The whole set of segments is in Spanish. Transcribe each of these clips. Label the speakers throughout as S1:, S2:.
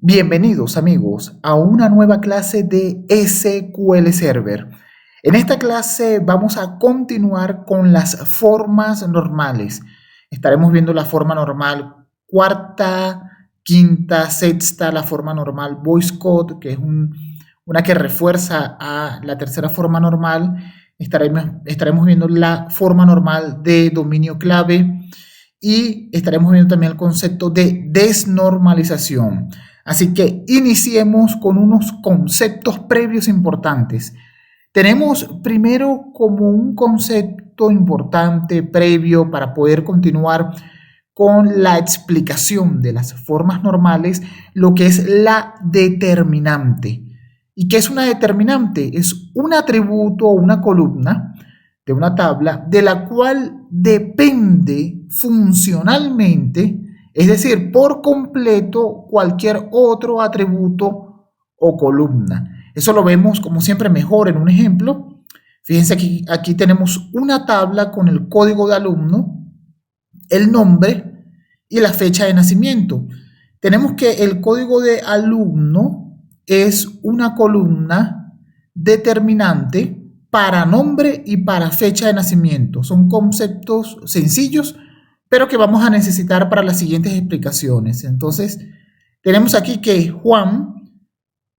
S1: Bienvenidos amigos a una nueva clase de SQL Server. En esta clase vamos a continuar con las formas normales. Estaremos viendo la forma normal cuarta, quinta, sexta, la forma normal voice code, que es una que refuerza a la tercera forma normal. Estaremos viendo la forma normal de dominio clave y estaremos viendo también el concepto de desnormalización. Así que iniciemos con unos conceptos previos importantes. Tenemos primero como un concepto importante previo para poder continuar con la explicación de las formas normales, lo que es la determinante. ¿Y qué es una determinante? Es un atributo o una columna de una tabla de la cual depende funcionalmente, es decir, por completo, cualquier otro atributo o columna. Eso lo vemos como siempre mejor en un ejemplo. Fíjense que aquí tenemos una tabla con el código de alumno, el nombre y la fecha de nacimiento. Tenemos que el código de alumno es una columna determinante para nombre y para fecha de nacimiento. Son conceptos sencillos, pero que vamos a necesitar para las siguientes explicaciones. Entonces, tenemos aquí que Juan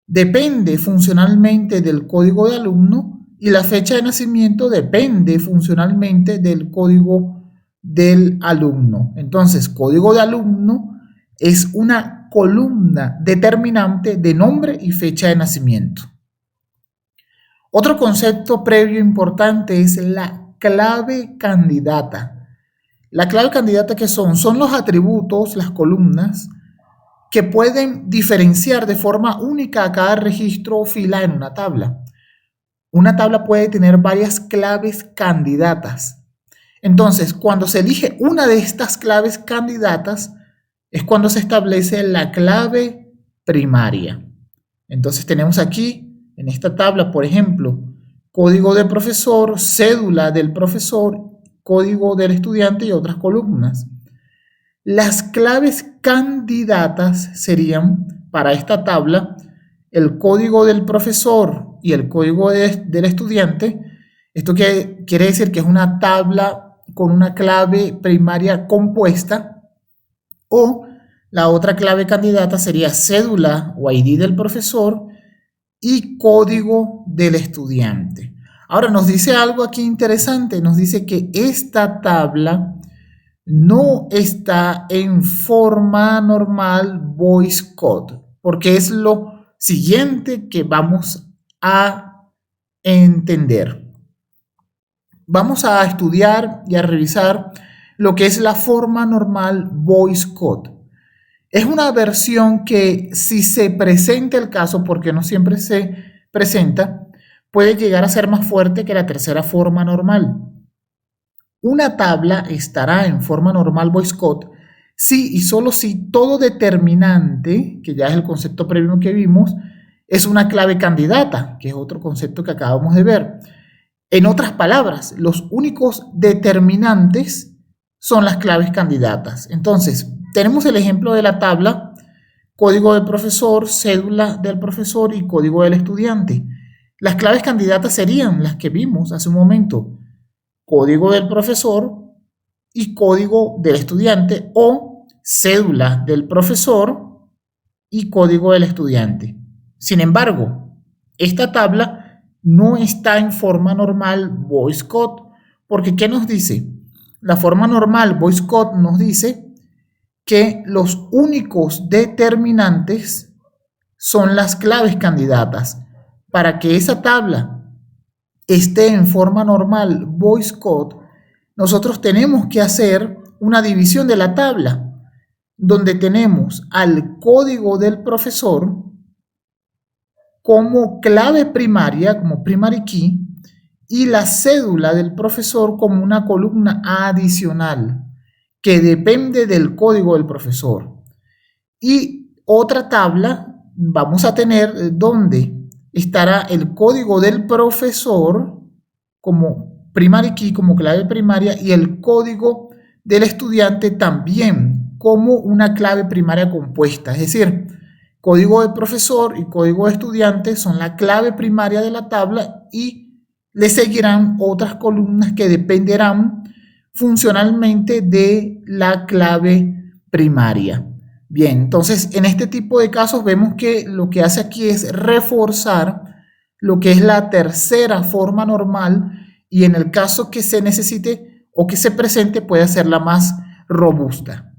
S1: depende funcionalmente del código de alumno y la fecha de nacimiento depende funcionalmente del código del alumno. Entonces, código de alumno es una columna determinante de nombre y fecha de nacimiento. Otro concepto previo importante es la clave candidata. La clave candidata, ¿qué son? Son los atributos, las columnas, que pueden diferenciar de forma única a cada registro o fila en una tabla. Una tabla puede tener varias claves candidatas. Entonces, cuando se elige una de estas claves candidatas, es cuando se establece la clave primaria. Entonces, tenemos aquí, en esta tabla, por ejemplo, código del profesor, cédula del profesor, código del estudiante y otras columnas. Las claves candidatas serían para esta tabla el código del profesor y el código del estudiante. Esto quiere decir que es una tabla con una clave primaria compuesta, o la otra clave candidata sería cédula o ID del profesor y código del estudiante. Ahora nos dice algo aquí interesante, nos dice que esta tabla no está en forma normal voice code, porque es lo siguiente que vamos a entender. Vamos a estudiar y a revisar lo que es la forma normal voice code. Es una versión que, si se presenta el caso, porque no siempre se presenta, puede llegar a ser más fuerte que la tercera forma normal. Una tabla estará en forma normal voice code si y solo si todo determinante, que ya es el concepto previo que vimos, es una clave candidata, que es otro concepto que acabamos de ver. En otras palabras, los únicos determinantes son las claves candidatas. Entonces, tenemos el ejemplo de la tabla, código del profesor, cédula del profesor y código del estudiante. Las claves candidatas serían las que vimos hace un momento: código del profesor y código del estudiante, o cédula del profesor y código del estudiante. Sin embargo, esta tabla no está en forma normal voice code, porque ¿qué nos dice? La forma normal voice code nos dice que los únicos determinantes son las claves candidatas. Para que esa tabla esté en forma normal voice code, nosotros tenemos que hacer una división de la tabla, donde tenemos al código del profesor como clave primaria, como primary key, y la cédula del profesor como una columna adicional que depende del código del profesor. Y otra tabla vamos a tener donde estará el código del profesor como primary key, como clave primaria, y el código del estudiante también como una clave primaria compuesta. Es decir, código de profesor y código de estudiante son la clave primaria de la tabla y le seguirán otras columnas que dependerán funcionalmente de la clave primaria. Bien, entonces en este tipo de casos vemos que lo que hace aquí es reforzar lo que es la tercera forma normal y en el caso que se necesite o que se presente puede ser la más robusta.